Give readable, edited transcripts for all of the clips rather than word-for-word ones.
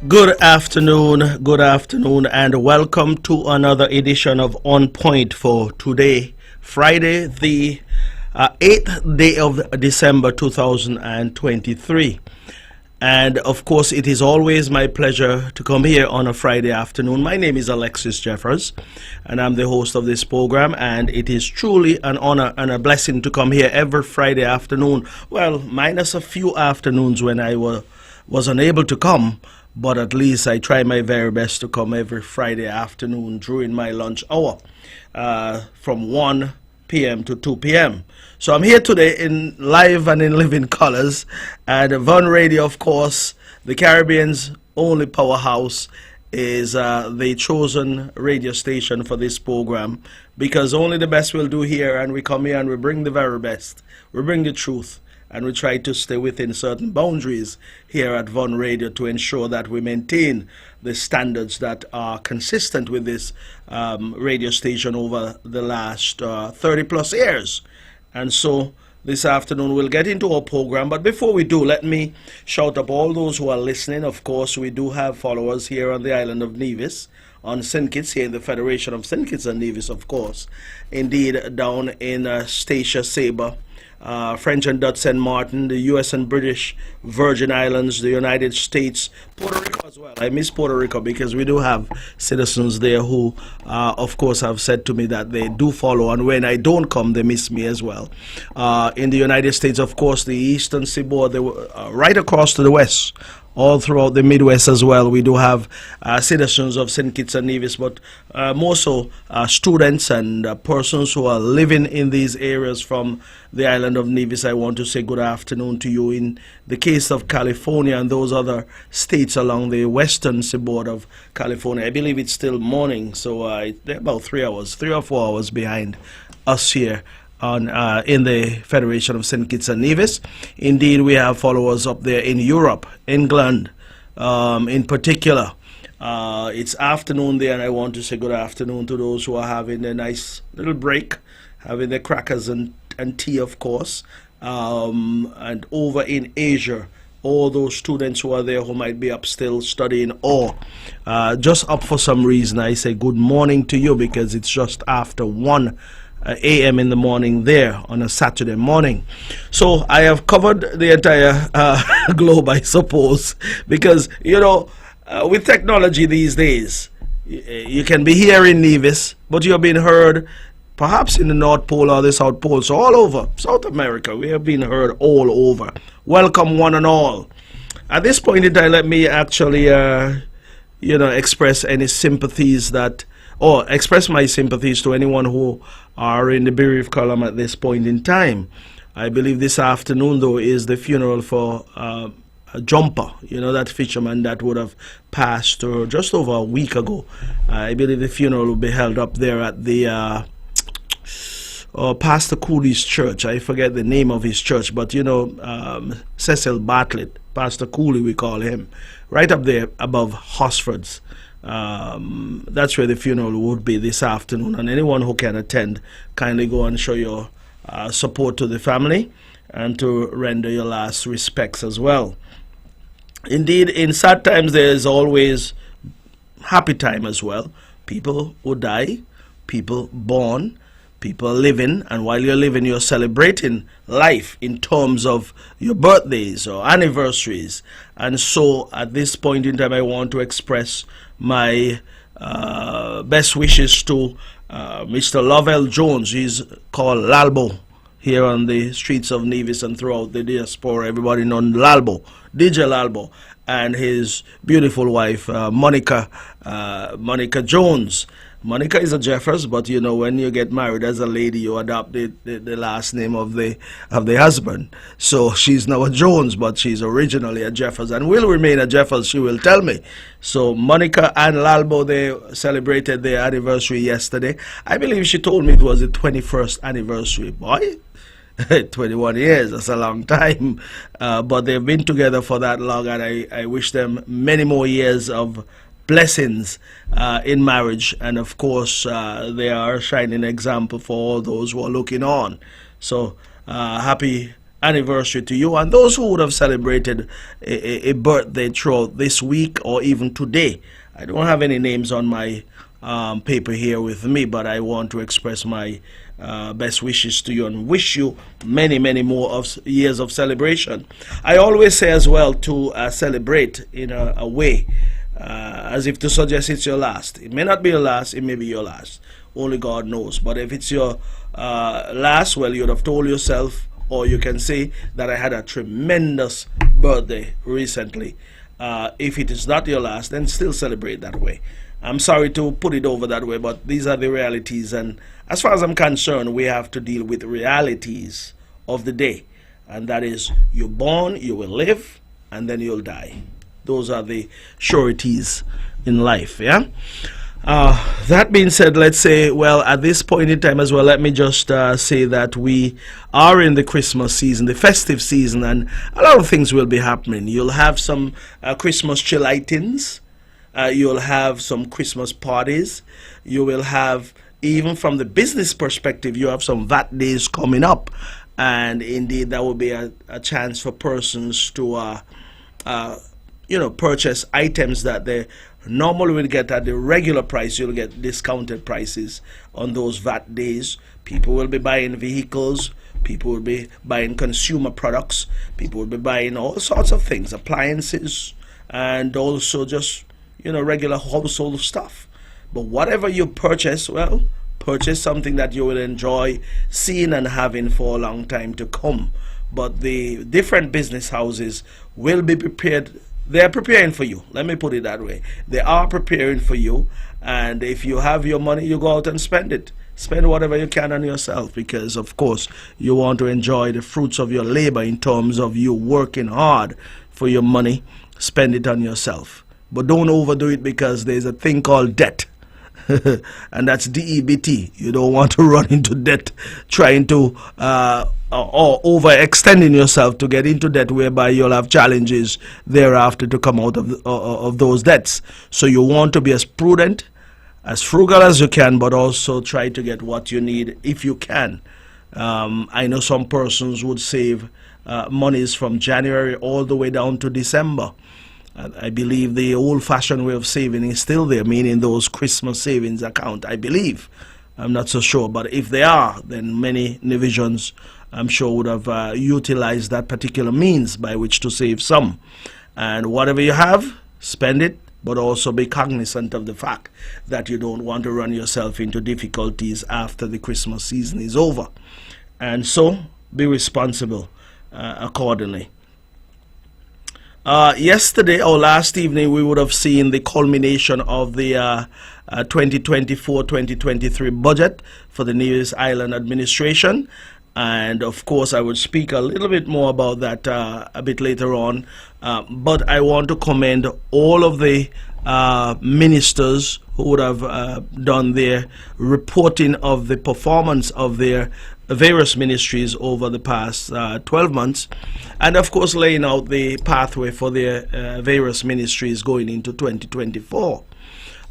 Good afternoon, and welcome to another edition of On Point for today, Friday, the 8th day of December 2023. And of course, it is always my pleasure to come here on a Friday afternoon. My name is Alexis Jeffers, and I'm the host of this program. And it is truly an honor and a blessing to come here every Friday afternoon. Well, minus a few afternoons when I was unable to come, but at least I try my very best to come every Friday afternoon during my lunch hour from 1 p.m. to 2 p.m. So I'm here today in live and in living colors at Von Radio, of course. The Caribbean's only powerhouse is the chosen radio station for this program, because only the best will do here, and we come here and we bring the very best. We bring the truth, and we try to stay within certain boundaries here at Von Radio to ensure that we maintain the standards that are consistent with this radio station over the last 30 plus years. And so this afternoon we'll get into our program, but before we do, let me shout up all those who are listening. Of course, we do have followers here on the island of Nevis, on St. Kitts, here in the Federation of St. Kitts and Nevis, of course. Indeed, down in Statia, Sabre, French and Dutch St. Martin, the U.S. and British Virgin Islands, the United States, Puerto Rico as well. I miss Puerto Rico because we do have citizens there who, of course, have said to me that they do follow, and when I don't come, they miss me as well. In the United States, of course, the eastern seaboard, they were right across to the west, all throughout the Midwest as well. We do have citizens of St. Kitts and Nevis, but more so students and persons who are living in these areas from the island of Nevis. I want to say good afternoon to you. In the case of California and those other states along the western seaboard of California, I believe it's still morning, so they're about 3 or 4 hours behind us here on in the Federation of St. Kitts and Nevis. Indeed, we have followers up there in Europe, England, in particular. It's afternoon there, and I want to say good afternoon to those who are having a nice little break, having their crackers and tea, of course. And over in Asia, all those students who are there who might be up still studying or just up for some reason, I say good morning to you, because it's just after 1 a.m. in the morning there on a Saturday morning. So I have covered the entire globe, I suppose, because, you know, with technology these days, you can be here in Nevis, but you're being heard perhaps in the North Pole or the South Pole. So all over South America, we have been heard all over. Welcome one and all. At this point in time, let me actually, express any sympathies express my sympathies to anyone who are in the bereaved column at this point in time. I believe this afternoon, though, is the funeral for a jumper, that fisherman that would have passed just over a week ago. I believe the funeral will be held up there at the Pastor Cooley's church. I forget the name of his church, but Cecil Bartlett, Pastor Cooley we call him, right up there above Hosford's. That's where the funeral would be this afternoon, and anyone who can attend, kindly go and show your support to the family and to render your last respects as well. Indeed, in sad times there is always happy time as well. People who die, people born, people living, and while you're living, you're celebrating life in terms of your birthdays or anniversaries. And so at this point in time, I want to express my best wishes to Mr. Lovell Jones. He's called Lalbo here on the streets of Nevis and throughout the diaspora. Everybody knows Lalbo, DJ Lalbo, and his beautiful wife, Monica Jones. Monica is a Jeffers, but when you get married as a lady, you adopt the last name of the husband. So she's now a Jones, but she's originally a Jeffers and will remain a Jeffers, she will tell me. So Monica and Lalbo, they celebrated their anniversary yesterday. I believe she told me it was the 21st anniversary. Boy, 21 years, that's a long time. But they've been together for that long, and I wish them many more years of blessings in marriage, and of course they are a shining example for all those who are looking on. So happy anniversary to you, and those who would have celebrated a birthday throughout this week or even today. I don't have any names on my paper here with me, but I want to express my best wishes to you and wish you many, many more years of celebration. I always say as well to celebrate in a way as if to suggest it's your last. It may not be your last, it may be your last. Only God knows. But if it's your last, well, you'd have told yourself, or you can say that I had a tremendous birthday recently. If it is not your last, then still celebrate that way. I'm sorry to put it over that way, but these are the realities. And as far as I'm concerned, we have to deal with realities of the day. And that is, you're born, you will live, and then you'll die. Those are the sureties in life, yeah? That being said, let's say, well, at this point in time as well, let me just say that we are in the Christmas season, the festive season, and a lot of things will be happening. You'll have some Christmas chill-itins. You'll have some Christmas parties. You will have, even from the business perspective, you have some VAT days coming up. And indeed, that will be a chance for persons to, purchase items that they normally will get at the regular price. You'll get discounted prices on those VAT days. People will be buying vehicles. People will be buying consumer products. People will be buying all sorts of things, appliances, and also just, regular household stuff. But whatever you purchase, well, purchase something that you will enjoy seeing and having for a long time to come. But the different business houses will be prepared. They're preparing for you. Let me put it that way. They are preparing for you. And if you have your money, you go out and spend it. Spend whatever you can on yourself, because, of course, you want to enjoy the fruits of your labor in terms of you working hard for your money. Spend it on yourself. But don't overdo it, because there's a thing called debt. And that's DEBT. You don't want to run into debt trying to or overextending yourself to get into debt, whereby you'll have challenges thereafter to come out of those debts. So you want to be as prudent, as frugal as you can, but also try to get what you need if you can. I know some persons would save monies from January all the way down to December. I believe the old-fashioned way of saving is still there, meaning those Christmas savings account, I believe. I'm not so sure, but if they are, then many divisions, I'm sure, would have utilized that particular means by which to save some. And whatever you have, spend it, but also be cognizant of the fact that you don't want to run yourself into difficulties after the Christmas season is over. And so, be responsible accordingly. Yesterday or last evening, we would have seen the culmination of the 2024-2023 budget for the Nevis Island administration. And of course, I would speak a little bit more about that a bit later on. But I want to commend all of the ministers who would have done their reporting of the performance of their various ministries over the past 12 months, and of course laying out the pathway for their various ministries going into 2024.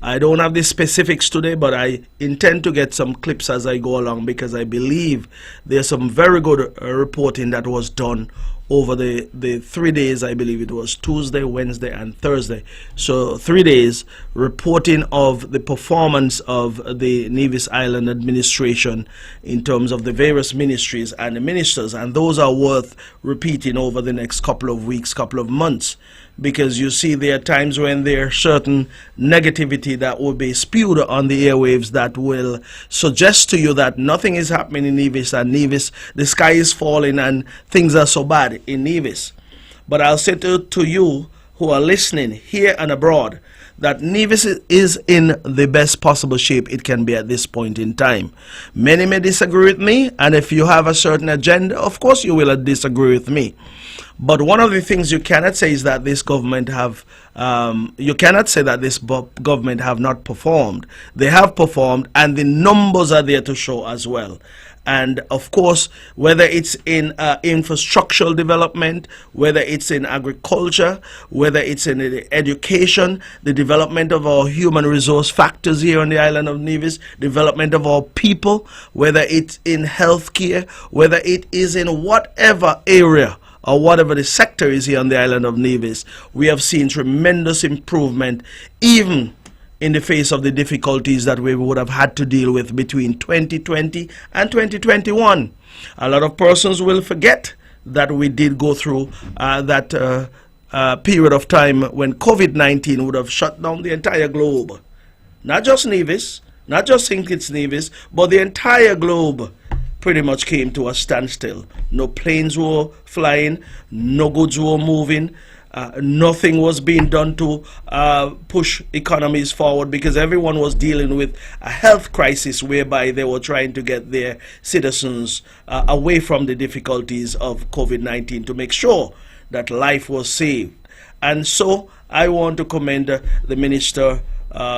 I don't have the specifics today, but I intend to get some clips as I go along, because I believe there's some very good reporting that was done over the 3 days. I believe it was Tuesday, Wednesday, and Thursday. So 3 days reporting of the performance of the Nevis Island administration in terms of the various ministries and the ministers. And those are worth repeating over the next couple of weeks, couple of months. Because you see, there are times when there's certain negativity that will be spewed on the airwaves that will suggest to you that nothing is happening in Nevis, and Nevis, the sky is falling and things are so bad in Nevis. But I'll say to you who are listening here and abroad, that Nevis is in the best possible shape it can be at this point in time. Many may disagree with me, and if you have a certain agenda, of course you will disagree with me. But one of the things you cannot say is that this government have, government have not performed. They have performed, and the numbers are there to show as well. And of course, whether it's in infrastructural development, whether it's in agriculture, whether it's in education, the development of our human resource factors here on the island of Nevis, development of our people, whether it's in healthcare, whether it is in whatever area or whatever the sector is here on the island of Nevis, we have seen tremendous improvement, even in the face of the difficulties that we would have had to deal with between 2020 and 2021. A lot of persons will forget that we did go through that period of time when COVID-19 would have shut down the entire globe. Not just Nevis, not just St. Kitts Nevis, but the entire globe pretty much came to a standstill. No planes were flying, no goods were moving, nothing was being done to push economies forward, because everyone was dealing with a health crisis whereby they were trying to get their citizens away from the difficulties of COVID-19 to make sure that life was saved. And so I want to commend the Minister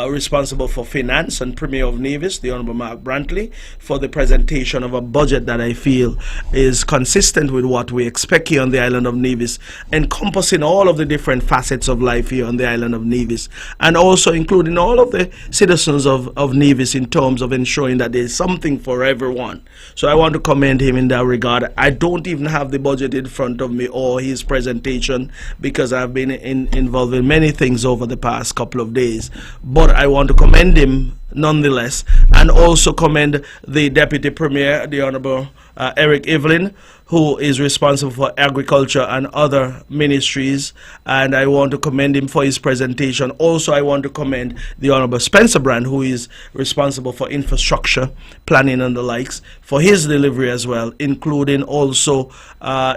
responsible for finance and Premier of Nevis, the Honourable Mark Brantley, for the presentation of a budget that I feel is consistent with what we expect here on the island of Nevis, encompassing all of the different facets of life here on the island of Nevis, and also including all of the citizens of Nevis in terms of ensuring that there's something for everyone. So I want to commend him in that regard. I don't even have the budget in front of me or his presentation, because I've been involved in many things over the past couple of days. But I want to commend him nonetheless, and also commend the Deputy Premier, the Honourable Eric Evelyn, who is responsible for agriculture and other ministries, and I want to commend him for his presentation. Also, I want to commend the Honourable Spencer Brand, who is responsible for infrastructure, planning and the likes, for his delivery as well, including also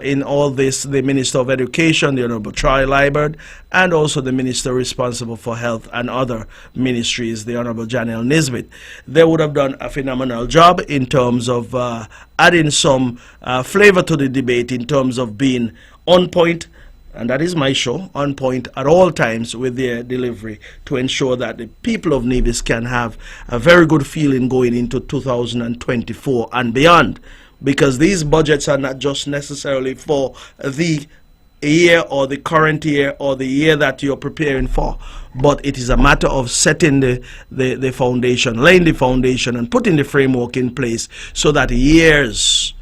in all this the Minister of Education, the Honourable Troy Liburd, and also the Minister responsible for health and other ministries, the Honourable Janelle Nisbet. They would have done a phenomenal job in terms of adding some flavor to the debate, in terms of being on point, and that is my show, on point at all times with their delivery, to ensure that the people of Nevis can have a very good feeling going into 2024 and beyond, because these budgets are not just necessarily for the year or the current year or the year that you're preparing for, but it is a matter of setting the foundation, laying the foundation and putting the framework in place so that years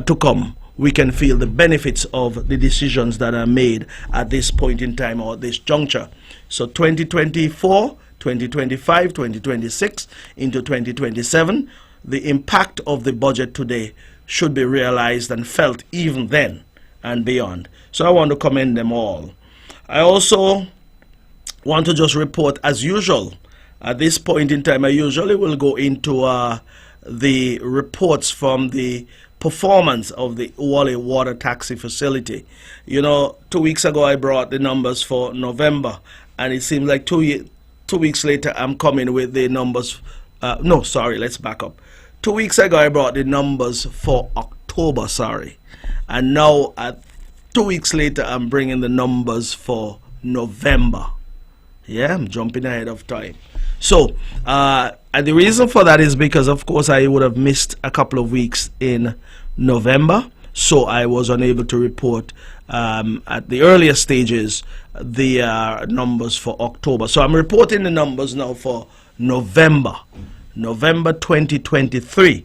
to come we can feel the benefits of the decisions that are made at this point in time or this juncture. So 2024, 2025, 2026 into 2027, the impact of the budget today should be realized and felt even then and beyond. So I want to commend them all. I also want to just report, as usual, at this point in time, I usually will go into the reports from the performance of the Uwale water taxi facility. You know, 2 weeks ago I brought the numbers for November, and it seems like 2 weeks later I'm coming with the numbers. No, sorry, let's back up. 2 weeks ago I brought the numbers for October, sorry. And now, 2 weeks later, I'm bringing the numbers for November. Yeah, I'm jumping ahead of time. So, and the reason for that is because, of course, I would have missed a couple of weeks in November. So I was unable to report at the earlier stages the numbers for October. So I'm reporting the numbers now for November 2023.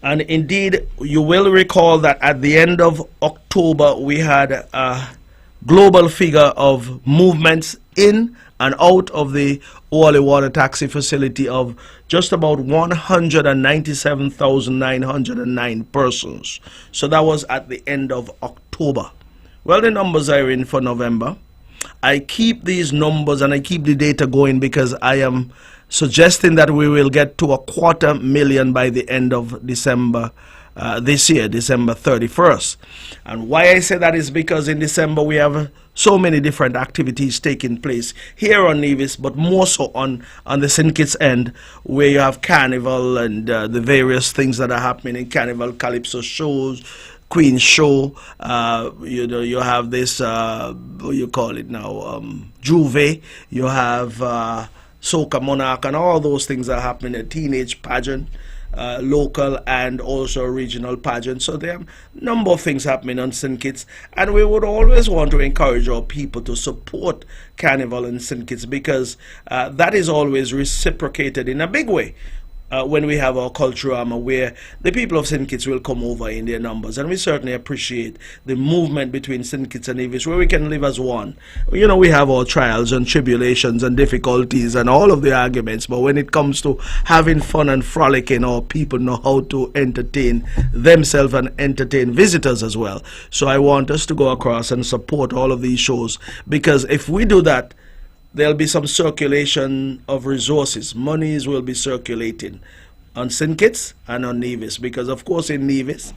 And indeed, you will recall that at the end of October, we had a global figure of movements in and out of the Uwale water taxi facility of just about 197,909 persons. So that was at the end of October. Well, the numbers are in for November. I keep these numbers and I keep the data going because I am suggesting that we will get to 250,000 by the end of December this year, December 31st. And why I say that is because in December we have so many different activities taking place here on Nevis, but more so on the St. Kitts end, where you have carnival and the various things that are happening in carnival, calypso shows, Queen show, you know, you have this, what you call it now, Juve, you have Soca Monarch, and all those things are happening, a teenage pageant, local and also regional pageants. So there are a number of things happening on St. Kitts, and we would always want to encourage our people to support Carnival in St. Kitts, because that is always reciprocated in a big way. When we have our Culturama, where the people of St. Kitts will come over in their numbers. And we certainly appreciate the movement between St. Kitts and Nevis, where we can live as one. You know, we have our trials and tribulations and difficulties and all of the arguments, but when it comes to having fun and frolicking, our people know how to entertain themselves and entertain visitors as well. So I want us to go across and support all of these shows, because if we do that, there'll be some circulation of resources. Monies will be circulating on St. Kitts and on Nevis, because of course in Nevis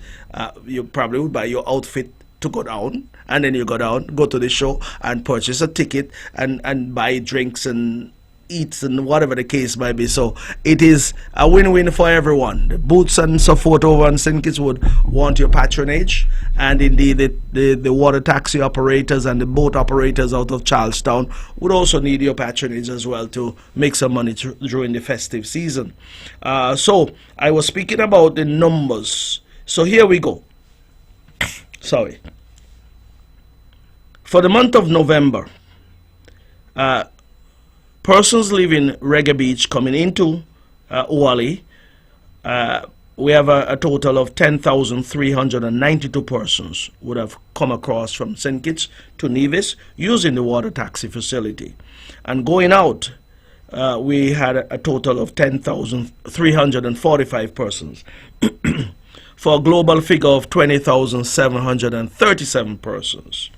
you probably would buy your outfit to go down, and then you go down, go to the show and purchase a ticket and buy drinks and eats and whatever the case might be. So it is a win-win for everyone. The booths and so forth over on St. Kitts would want your patronage, and indeed the water taxi operators and the boat operators out of Charlestown would also need your patronage as well to make some money during the festive season. So I was speaking about the numbers. So here we go. Sorry. For the month of November, persons leaving Reggae Beach coming into Ouali, we have a total of 10,392 persons would have come across from St. Kitts to Nevis using the water taxi facility. And going out, we had a total of 10,345 persons for a global figure of 20,737 persons.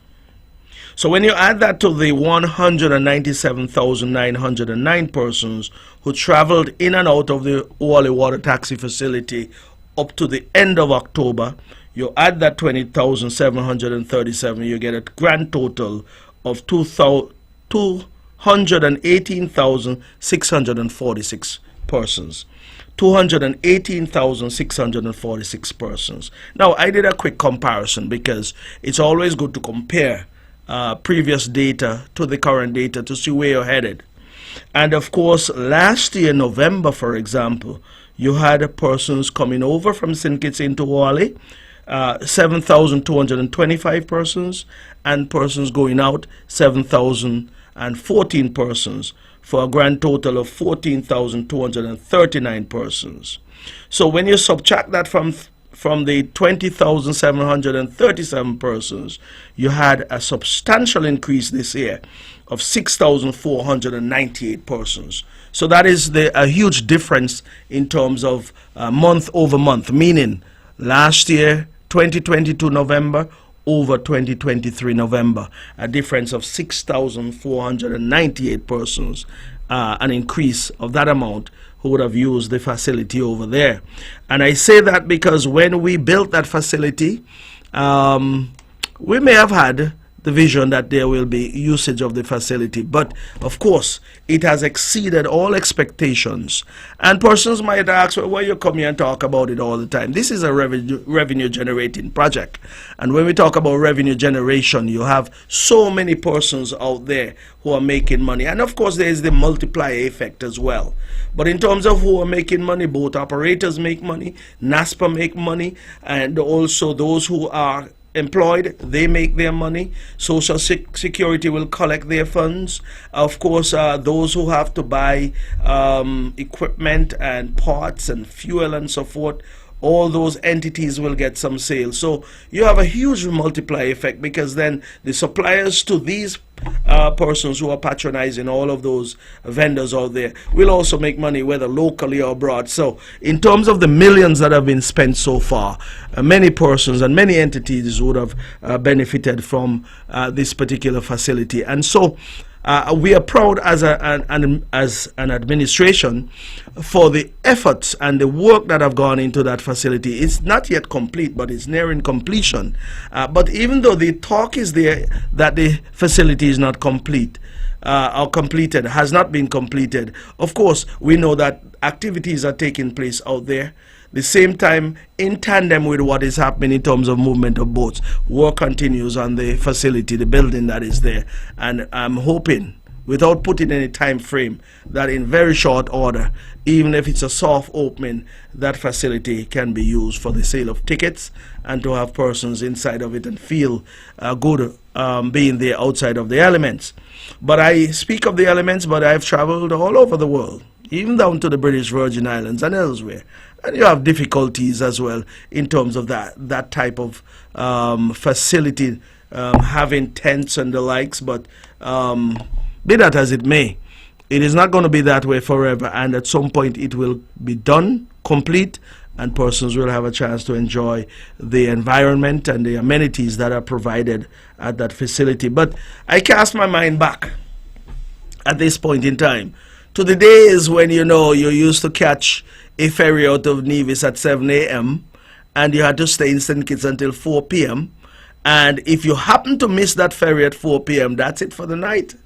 So when you add that to the 197,909 persons who traveled in and out of the Ouali water taxi facility up to the end of October, you add that 20,737, you get a grand total of 218,646 persons. 218,646 persons. Now, I did a quick comparison because it's always good to compare previous data to the current data to see where you're headed. And of course, last year, November, for example, you had persons coming over from St. Kitts into Ouali, 7,225 persons, and persons going out, 7,014 persons, for a grand total of 14,239 persons. So when you subtract that from the 20,737 persons, you had a substantial increase this year of 6,498 persons. So that is a huge difference in terms of month over month, meaning last year, 2022 November, over 2023 November, a difference of 6,498 persons, an increase of that amount who would have used the facility over there. And I say that because when we built that facility, we may have had the vision that there will be usage of the facility, but of course it has exceeded all expectations. And persons might ask, well, why you come here and talk about it all the time? This is a revenue generating project, and when we talk about revenue generation, you have so many persons out there who are making money, and of course there is the multiplier effect as well. But in terms of who are making money, both operators make money, NASPA make money, and also those who are employed, they make their money. Social Security will collect their funds. Of course, those who have to buy equipment and parts and fuel and so forth, all those entities will get some sales. So you have a huge multiplier effect, because then the suppliers to these persons who are patronizing all of those vendors out there will also make money, whether locally or abroad. So in terms of the millions that have been spent so far, many persons and many entities would have benefited from this particular facility. And so we are proud as an administration for the efforts and the work that have gone into that facility. It's not yet complete, but it's nearing completion. But even though the talk is there that the facility is not complete, or completed, has not been completed, of course, we know that activities are taking place out there. The same time, in tandem with what is happening in terms of movement of boats, work continues on the facility, the building that is there. And I'm hoping without putting any time frame, that in very short order, even if it's a soft opening, that facility can be used for the sale of tickets and to have persons inside of it and feel good being there outside of the elements. But I speak of the elements, but I've traveled all over the world, even down to the British Virgin Islands and elsewhere. And you have difficulties as well in terms of that type of facility, having tents and the likes. But be that as it may, it is not going to be that way forever. And at some point it will be done, complete, and persons will have a chance to enjoy the environment and the amenities that are provided at that facility. But I cast my mind back at this point in time to the days when, you used to catch a ferry out of Nevis at 7 a.m. and you had to stay in St. Kitts until 4 p.m. And if you happen to miss that ferry at 4 p.m., that's it for the night.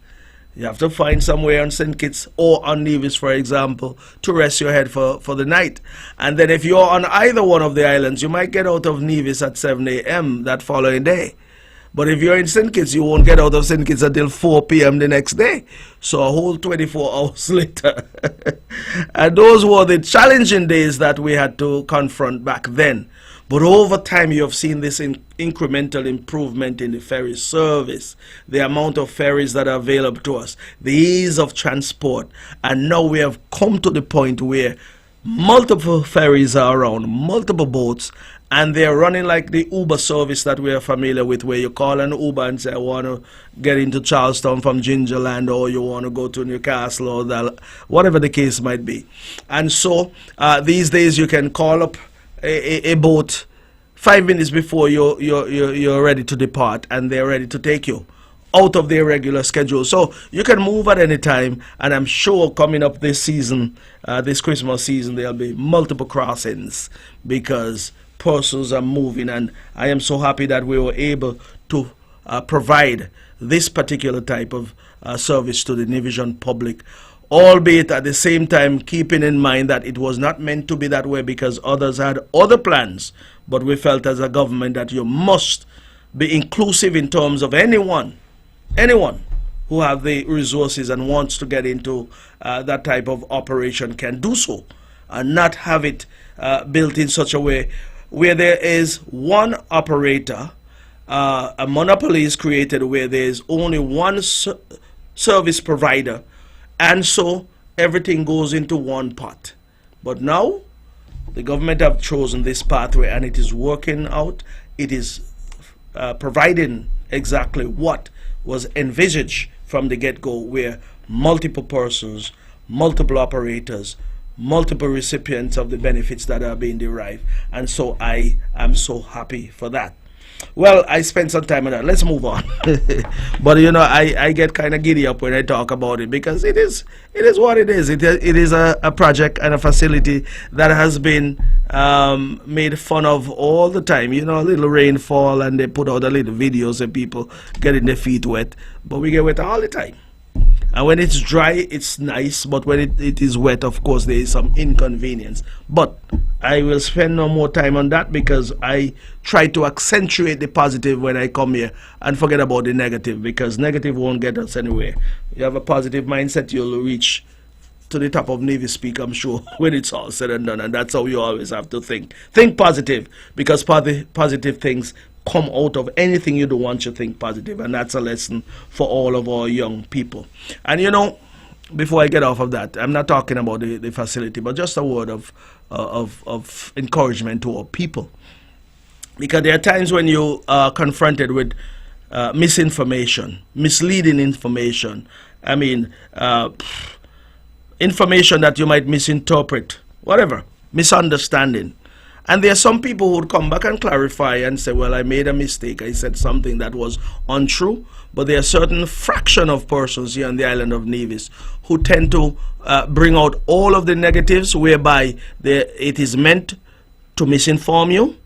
You have to find somewhere on St. Kitts or on Nevis, for example, to rest your head for the night. And then if you're on either one of the islands, you might get out of Nevis at 7 a.m. that following day. But if you're in St. Kitts, you won't get out of St. Kitts until 4 p.m. the next day. So a whole 24 hours later. And those were the challenging days that we had to confront back then. But over time, you have seen this incremental improvement in the ferry service, the amount of ferries that are available to us, the ease of transport. And now we have come to the point where multiple ferries are around, multiple boats, and they're running like the Uber service that we are familiar with, where you call an Uber and say, I want to get into Charleston from Gingerland, or you want to go to Newcastle, or whatever the case might be. And so these days you can call up a boat 5 minutes before you're ready to depart, and they're ready to take you out of their regular schedule. So you can move at any time, and I'm sure coming up this season, this Christmas season, there'll be multiple crossings because persons are moving, and I am so happy that we were able to provide this particular type of service to the Nevisian public, albeit at the same time keeping in mind that it was not meant to be that way because others had other plans. But we felt as a government that you must be inclusive in terms of anyone who have the resources and wants to get into that type of operation can do so, and not have it built in such a way where there is one operator, a monopoly is created where there is only one service provider, and so everything goes into one pot. But now the government have chosen this pathway, and it is working out. It is providing exactly what was envisaged from the get-go, where multiple persons, multiple operators, multiple recipients of the benefits that are being derived. And so I am so happy for that. Well, I spent some time on that. Let's move on. But I get kind of giddy up when I talk about it, because it is what it is. It is a project and a facility that has been made fun of all the time. A little rainfall and they put out a little videos of people getting their feet wet, but we get wet all the time. And when it's dry, it's nice, but when it is wet, of course, there is some inconvenience. But I will spend no more time on that, because I try to accentuate the positive when I come here and forget about the negative, because negative won't get us anywhere. You have a positive mindset, you'll reach to the top of Navy Speak, I'm sure, when it's all said and done. And that's how you always have to think. Think positive, because positive things come out of anything you do once you think positive, and that's a lesson for all of our young people. And before I get off of that, I'm not talking about the facility, but just a word of encouragement to our people, because there are times when you are confronted with misinformation, misleading information. I mean, information that you might misinterpret, whatever, misunderstanding. And there are some people who would come back and clarify and say, well, I made a mistake. I said something that was untrue. But there are certain fraction of persons here on the island of Nevis who tend to bring out all of the negatives, whereby it is meant to misinform you.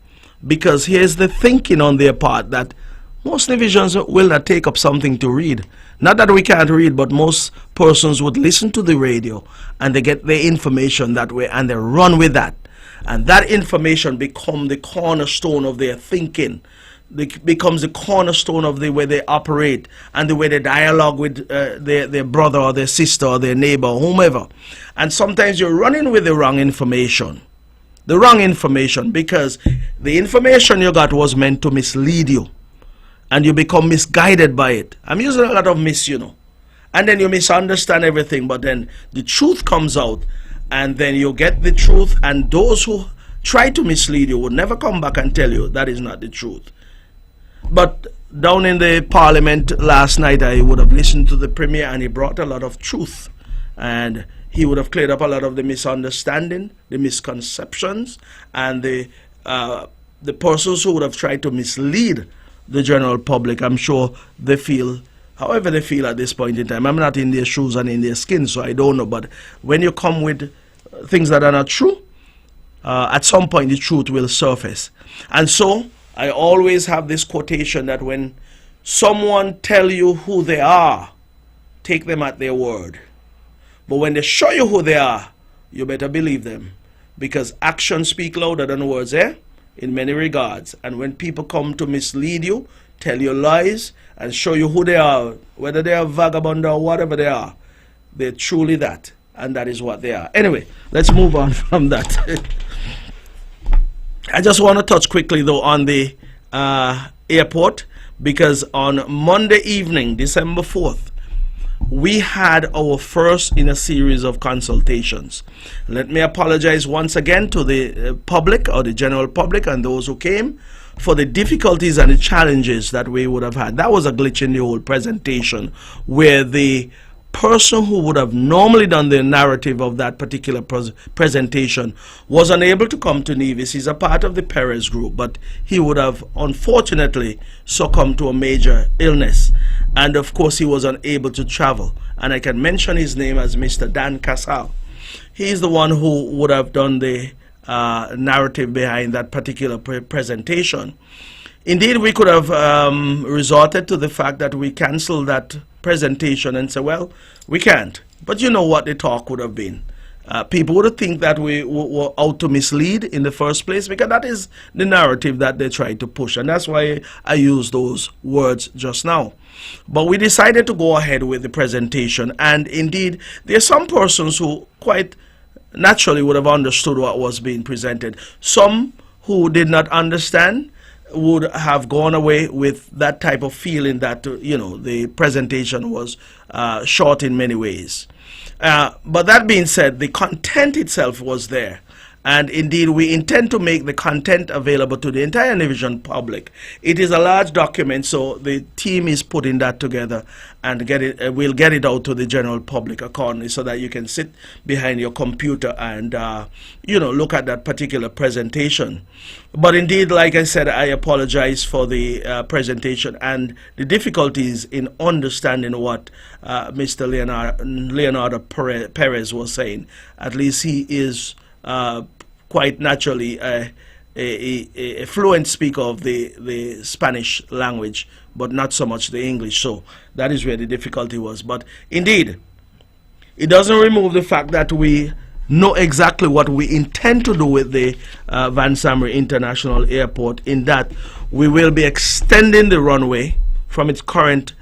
Because here's the thinking on their part, that most Nevisians will not take up something to read. Not that we can't read, but most persons would listen to the radio and they get their information that way and they run with that. And that information become the cornerstone of their thinking. becomes the cornerstone of the way they operate and the way they dialogue with their brother or their sister or their neighbor or whomever. And sometimes you're running with the wrong information. The wrong information, because the information you got was meant to mislead you. And you become misguided by it. I'm using a lot of and then you misunderstand everything, but then the truth comes out, and then you get the truth, and those who try to mislead you will never come back and tell you that is not the truth. But down in the parliament last night, I would have listened to the premier, and he brought a lot of truth, and he would have cleared up a lot of the misunderstanding, the misconceptions, and the persons who would have tried to mislead the general public. I'm sure they feel however they feel at this point in time. I'm not in their shoes and in their skin, so I don't know. But when you come with things that are not true, at some point the truth will surface. And so I always have this quotation that when someone tell you who they are, take them at their word. But when they show you who they are, you better believe them, because actions speak louder than words, in many regards. And when people come to mislead you, tell you lies, and show you who they are, whether they are vagabond or whatever they are, they're truly that, and that is what they are. Anyway, let's move on from that. I just want to touch quickly though on the airport, because on Monday evening, December 4th, we had our first in a series of consultations. Let me apologize once again to the public, or the general public, and those who came, for the difficulties and the challenges that we would have had. That was a glitch in the whole presentation, where the person who would have normally done the narrative of that particular presentation was unable to come to Nevis. He's a part of the Perez group, but he would have unfortunately succumbed to a major illness, and of course he was unable to travel. And I can mention his name as Mr. Dan Casal. He's the one who would have done the narrative behind that particular presentation. Indeed, we could have resorted to the fact that we cancel that presentation and say, well, we can't. But you know what the talk would have been. People would think that we were out to mislead in the first place, because that is the narrative that they try to push. And that's why I used those words just now. But we decided to go ahead with the presentation. And indeed, there are some persons who quite naturally would have understood what was being presented. Some who did not understand would have gone away with that type of feeling that, the presentation was short in many ways. But that being said, the content itself was there. And indeed, we intend to make the content available to the entire Univision public. It is a large document, so the team is putting that together, and we'll get it out to the general public accordingly, so that you can sit behind your computer and look at that particular presentation. But indeed, like I said, I apologize for the presentation and the difficulties in understanding what Mr. Leonardo Perez was saying. At least he is quite naturally a fluent speaker of the Spanish language, but not so much the English. So that is where the difficulty was. But indeed, it doesn't remove the fact that we know exactly what we intend to do with the Van Samre International Airport, in that we will be extending the runway from its current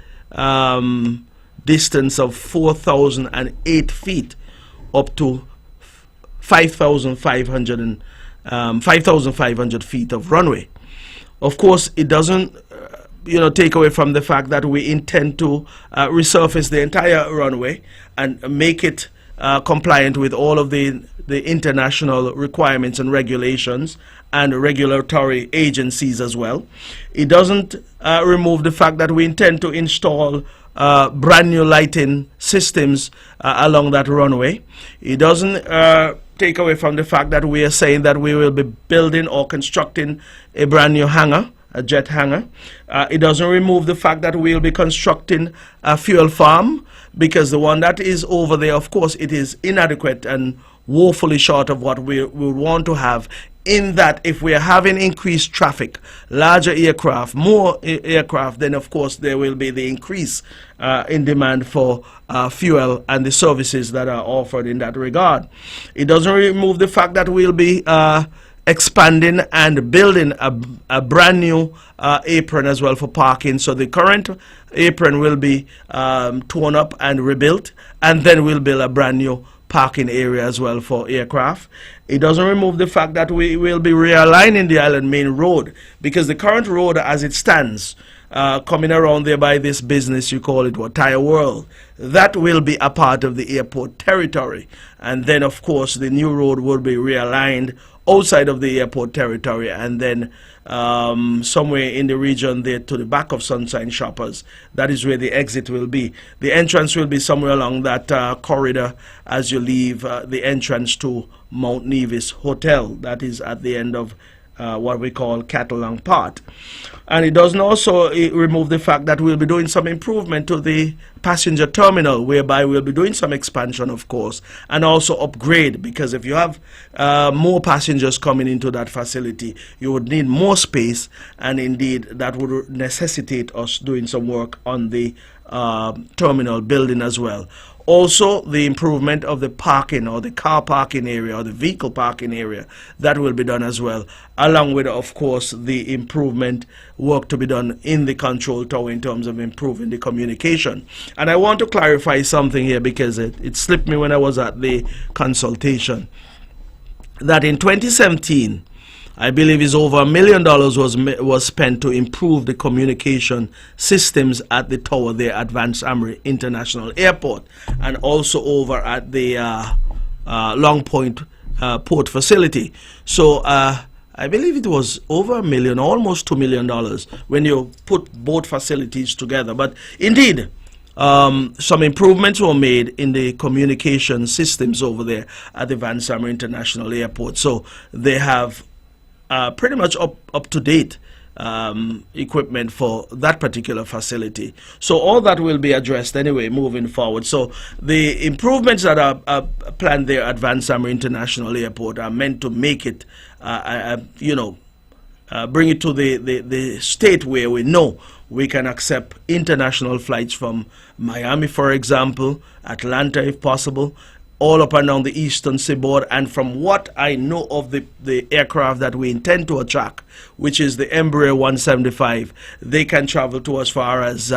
distance of 4,008 feet up to 5,500 feet of runway. Of course, it doesn't take away from the fact that we intend to resurface the entire runway and make it compliant with all of the international requirements and regulations and regulatory agencies as well. It doesn't remove the fact that we intend to install brand new lighting systems along that runway. It doesn't take away from the fact that we are saying that we will be building or constructing a brand new hangar, a jet hangar. It doesn't remove the fact that we'll be constructing a fuel farm, because the one that is over there, of course, it is inadequate and woefully short of what we want to have, in that if we are having increased traffic, larger aircraft, more aircraft, then of course there will be the increase in demand for fuel and the services that are offered in that regard. It doesn't remove the fact that we'll be expanding and building a brand new apron as well for parking. So the current apron will be torn up and rebuilt, and then we'll build a brand new parking area as well for aircraft. It doesn't remove the fact that we will be realigning the Island Main Road, because the current road as it stands, coming around there by this business, you call it what, Tire World, that will be a part of the airport territory. And then of course the new road will be realigned outside of the airport territory, and then somewhere in the region there to the back of Sunshine Shoppers, that is where the exit will be. The entrance will be somewhere along that corridor as you leave the entrance to Mount Nevis Hotel, that is at the end of what we call Catalang Part. And it doesn't also remove the fact that we'll be doing some improvement to the passenger terminal, whereby we'll be doing some expansion, of course, and also upgrade, because if you have more passengers coming into that facility, you would need more space, and indeed that would necessitate us doing some work on the terminal building as well. Also, the improvement of the parking, or the car parking area, or the vehicle parking area, that will be done as well, along with, of course, the improvement work to be done in the control tower in terms of improving the communication. And I want to clarify something here, because it slipped me when I was at the consultation, that in 2017, I believe is over $1 million was spent to improve the communication systems at the tower there at Vance Amory International Airport, and also over at the Long Point port facility. So I believe it was over $1 million, almost $2 million when you put both facilities together. But indeed, some improvements were made in the communication systems over there at the Vance Amory International Airport. So they have pretty much up to date equipment for that particular facility. So all that will be addressed anyway moving forward. So the improvements that are planned there at Vance Amory International Airport are meant to make it, bring it to the state where we know we can accept international flights from Miami, for example, Atlanta if possible, all up and down the eastern seaboard. And from what I know of the aircraft that we intend to attract, which is the Embraer 175, they can travel to as far as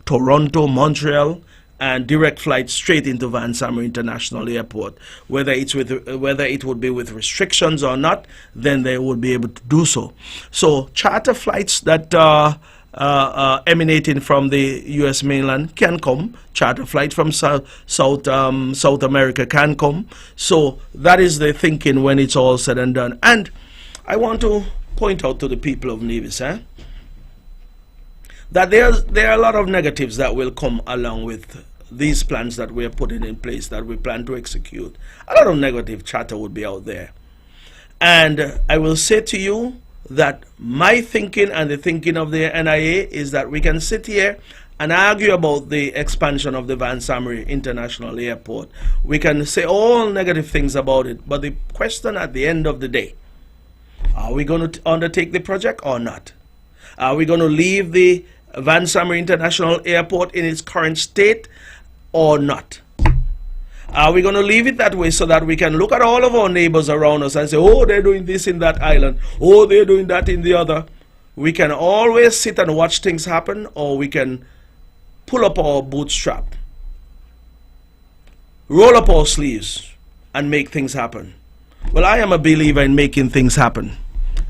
Toronto, Montreal, and direct flights straight into Vance Amory International Airport. Whether it would be with restrictions or not, then they would be able to do so. So charter flights that emanating from the U.S. mainland can come. Charter flight from South America can come. So that is the thinking when it's all said and done. And I want to point out to the people of Nevis that there are a lot of negatives that will come along with these plans that we are putting in place, that we plan to execute. A lot of negative chatter would be out there. And I will say to you that my thinking and the thinking of the NIA is that we can sit here and argue about the expansion of the Vance Amory International Airport. We can say all negative things about it, but the question at the end of the day, are we going to undertake the project or not? Are we going to leave the Vance Amory International Airport in its current state or not? Are we going to leave it that way so that we can look at all of our neighbors around us and say, oh, they're doing this in that island, oh, they're doing that in the other? We can always sit and watch things happen, or we can pull up our bootstrap, roll up our sleeves, and make things happen. Well, I am a believer in making things happen.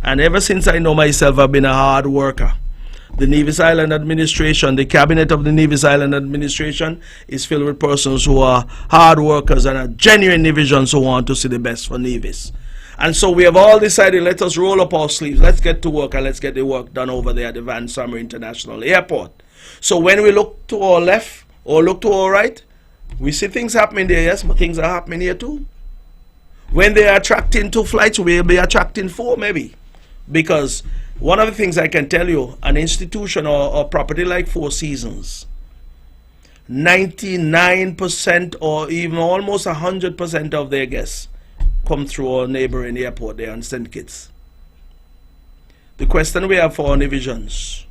And ever since I know myself, I've been a hard worker. The Nevis Island Administration, the cabinet of the Nevis Island Administration is filled with persons who are hard workers and are genuine Nevisians who want to see the best for Nevis. And so we have all decided, let us roll up our sleeves, let's get to work, and let's get the work done over there at the Vance Amory International Airport. So when we look to our left or look to our right, we see things happening there, yes, but things are happening here too. When they are attracting 2 flights, we'll be attracting 4 maybe. Because one of the things I can tell you, an institution or property like Four Seasons, 99% or even almost 100% of their guests come through our neighboring airport there on St. Kitts. The question we have for our Nevisians,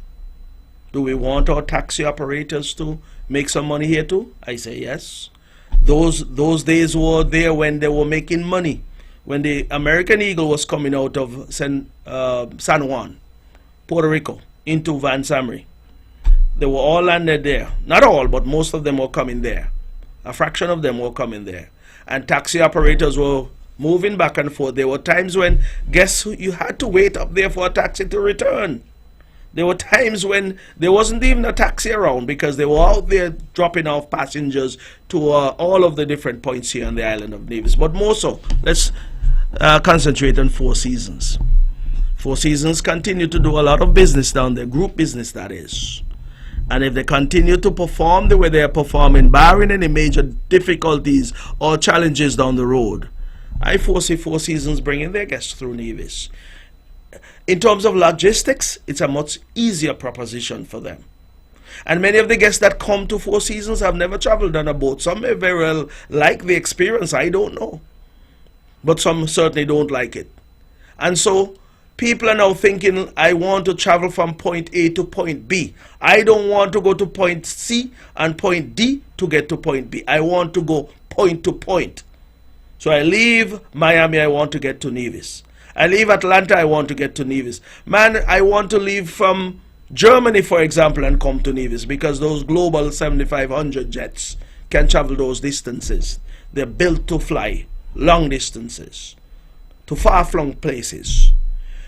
do we want our taxi operators to make some money here too? I say yes. Those days were there when they were making money when the American Eagle was coming out of San Juan, Puerto Rico, into Van Samry. They were all landed there. Not all, but most of them were coming there. A fraction of them were coming there. And taxi operators were moving back and forth. There were times when, guess who, you had to wait up there for a taxi to return. There were times when there wasn't even a taxi around because they were out there dropping off passengers to all of the different points here on the island of Nevis. But more so, let's concentrate on Four Seasons. Four Seasons continue to do a lot of business down there, group business that is. And if they continue to perform the way they are performing, barring any major difficulties or challenges down the road, I foresee Four Seasons bringing their guests through Nevis. In terms of logistics, it's a much easier proposition for them. And many of the guests that come to Four Seasons have never traveled on a boat. Some may very well like the experience, I don't know. But some certainly don't like it. And so people are now thinking, I want to travel from point A to point B. I don't want to go to point C and point D to get to point B. I want to go point to point. So I leave Miami, I want to get to Nevis. I leave Atlanta, I want to get to Nevis. Man, I want to leave from Germany, for example, and come to Nevis because those global 7500 jets can travel those distances. They're built to fly long distances to far-flung places.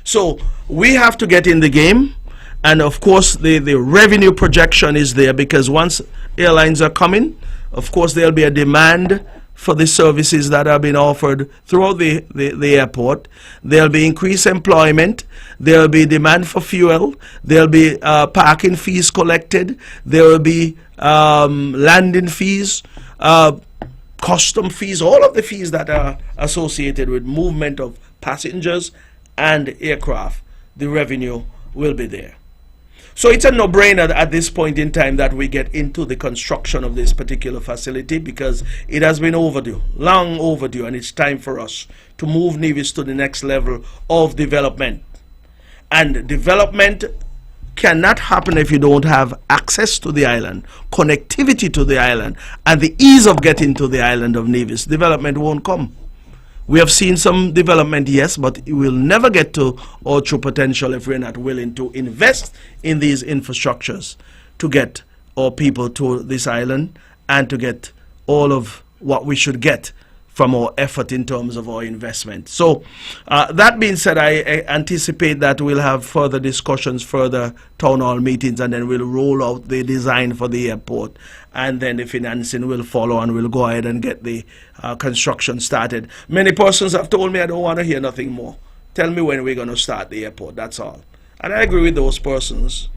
So we have to get in the game, and of course the revenue projection is there because once airlines are coming, of course there'll be a demand for the services that are being offered throughout the airport. There'll be increased employment, there'll be demand for fuel, there'll be parking fees collected, there will be landing fees, custom fees, all of the fees that are associated with movement of passengers and aircraft. The revenue will be there. So it's a no-brainer at this point in time that we get into the construction of this particular facility because it has been overdue, long overdue, and it's time for us to move Nevis to the next level of development. And development cannot happen if you don't have access to the island, connectivity to the island, and the ease of getting to the island of Nevis. Development won't come. We have seen some development, yes, but it will never get to our true potential if we're not willing to invest in these infrastructures to get our people to this island and to get all of what we should get from our effort in terms of our investment. So that being said, I anticipate that we'll have further discussions, further town hall meetings, and then we'll roll out the design for the airport, and then the financing will follow, and we'll go ahead and get the construction started. Many persons have told me I don't want to hear nothing more. Tell me when we're going to start the airport, that's all. And I agree with those persons.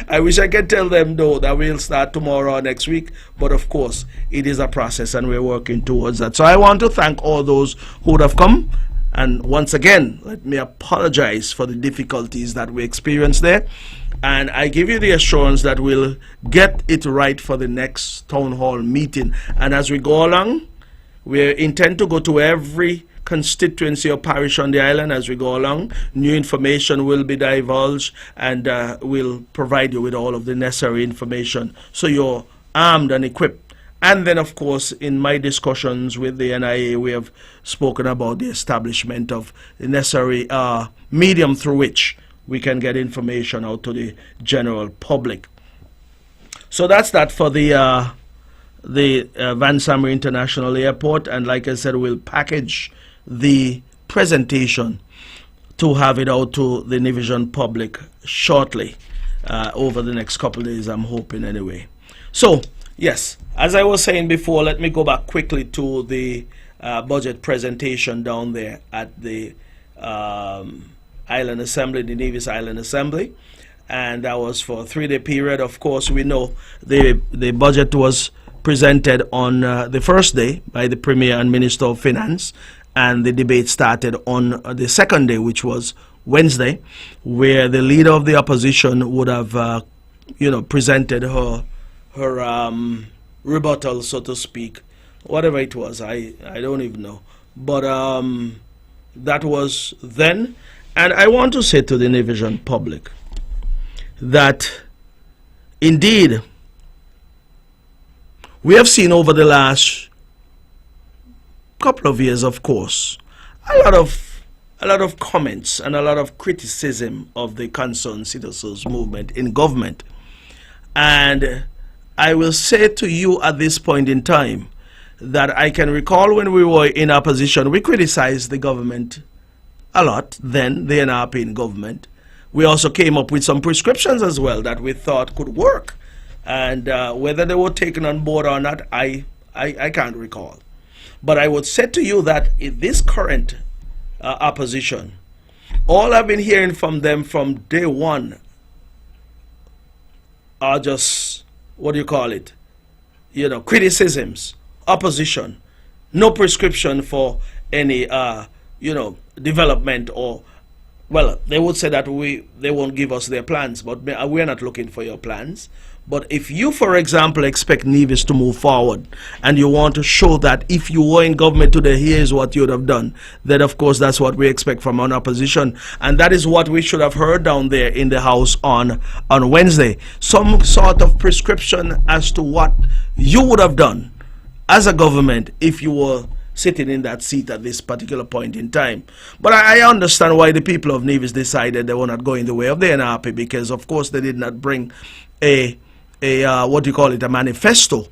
I wish I could tell them, though, that we'll start tomorrow or next week. But, of course, it is a process, and we're working towards that. So I want to thank all those who would have come. And once again, let me apologize for the difficulties that we experienced there. And I give you the assurance that we'll get it right for the next town hall meeting. And as we go along, we intend to go to every constituency or parish on the island as we go along. New information will be divulged, and we'll provide you with all of the necessary information so you're armed and equipped. And then, of course, in my discussions with the NIA, we have spoken about the establishment of the necessary medium through which we can get information out to the general public. So that's that for the Van Samry International Airport. And like I said, we'll package the presentation to have it out to the Nevision public shortly, over the next couple of days, I'm hoping anyway. So yes, as I was saying before, let me go back quickly to the budget presentation down there at the Island Assembly, the Nevis Island Assembly, and that was for a 3-day period. Of course, we know the budget was presented on the first day by the Premier and Minister of Finance, and the debate started on the second day, which was Wednesday, where the leader of the opposition would have, presented her rebuttal, so to speak, whatever it was. I don't even know, but that was then. And I want to say to the Nevision public that indeed we have seen over the last couple of years, of course, a lot of comments and a lot of criticism of the concerned citizens movement in government. And I will say to you at this point in time that I can recall when we were in opposition, we criticized the government a lot then, the NRP in government. We also came up with some prescriptions as well that we thought could work. And whether they were taken on board or not, I can't recall. But I would say to you that in this current opposition, all I've been hearing from them from day one are just, what do you call it, criticisms, opposition, no prescription for any, development, or, well, they would say that they won't give us their plans, but we're not looking for your plans. But if you, for example, expect Nevis to move forward and you want to show that if you were in government today, here's what you would have done, then of course that's what we expect from an opposition. And that is what we should have heard down there in the House on Wednesday. Some sort of prescription as to what you would have done as a government if you were sitting in that seat at this particular point in time. But I understand why the people of Nevis decided they were not going the way of the NRP, because of course they did not bring a manifesto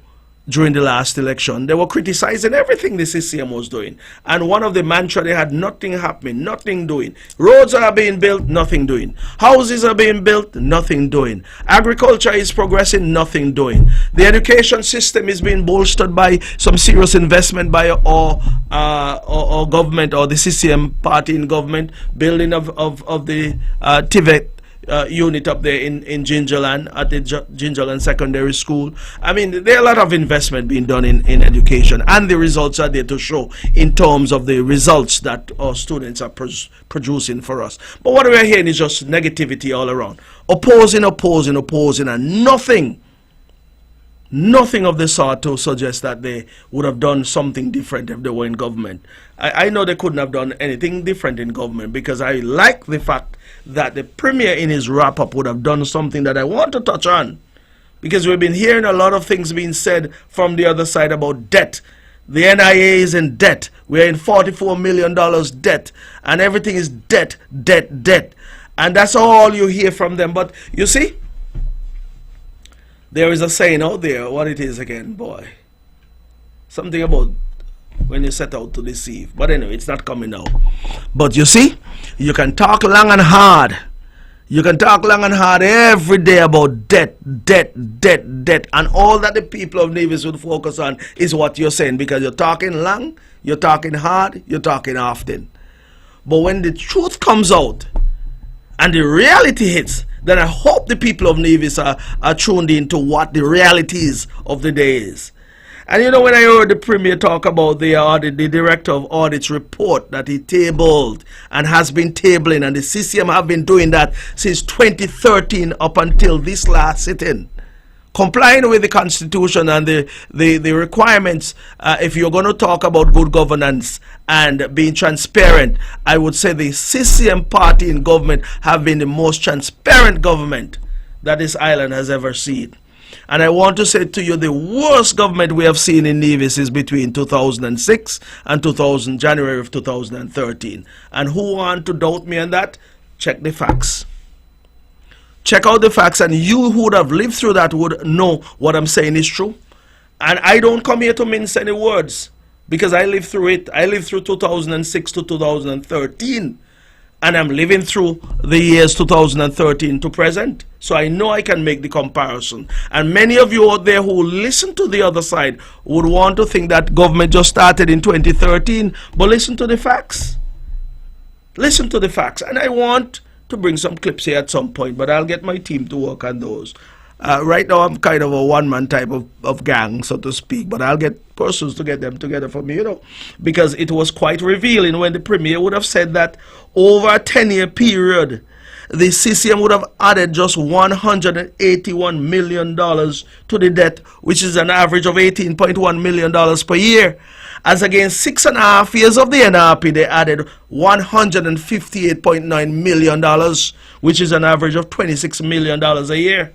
during the last election. They were criticizing everything the CCM was doing. And one of the mantra they had: nothing happening, nothing doing. Roads are being built, nothing doing. Houses are being built, nothing doing. Agriculture is progressing, nothing doing. The education system is being bolstered by some serious investment by our government, or the CCM party in government, building of the TVET unit up there in Gingerland, at the Gingerland Secondary School. I mean, there are a lot of investment being done in education, and the results are there to show in terms of the results that our students are producing for us. But what we are hearing is just negativity all around. Opposing, and nothing of the sort to suggest that they would have done something different if they were in government. I know they couldn't have done anything different in government, because I like the fact that the Premier in his wrap-up would have done something that I want to touch on, because we've been hearing a lot of things being said from the other side about debt. The NIA is in debt. We're in $44 million debt, and everything is debt. And that's all you hear from them. But you see, there is a saying out there, what it is again, boy. Something about when you set out to deceive. But anyway, it's not coming now. But you see, you can talk long and hard. You can talk long and hard every day about debt. And all that the people of Nevis would focus on is what you're saying, because you're talking long, you're talking hard, you're talking often. But when the truth comes out and the reality hits, then I hope the people of Nevis are tuned into what the realities of the day is. And you know, when I heard the Premier talk about the Director of Audit's report that he tabled and has been tabling, and the CCM have been doing that since 2013 up until this last sitting, complying with the Constitution and the requirements, if you're going to talk about good governance and being transparent, I would say the CCM party in government have been the most transparent government that this island has ever seen. And I want to say to you, the worst government we have seen in Nevis is between 2006 and January of 2013. And who want to doubt me on that? Check the facts. Check out the facts, and you who would have lived through that would know what I'm saying is true. And I don't come here to mince any words, because I lived through it. I lived through 2006 to 2013. And I'm living through the years 2013 to present. So I know I can make the comparison. And many of you out there who listen to the other side would want to think that government just started in 2013. But listen to the facts. Listen to the facts. And I want to bring some clips here at some point, but I'll get my team to work on those. Right now I'm kind of a one-man type of gang, so to speak, but I'll get persons to get them together for me, you know, because it was quite revealing when the Premier would have said that over a 10-year period, the CCM would have added just $181 million to the debt, which is an average of $18.1 million per year. As against 6.5 years of the NRP, they added $158.9 million, which is an average of $26 million a year.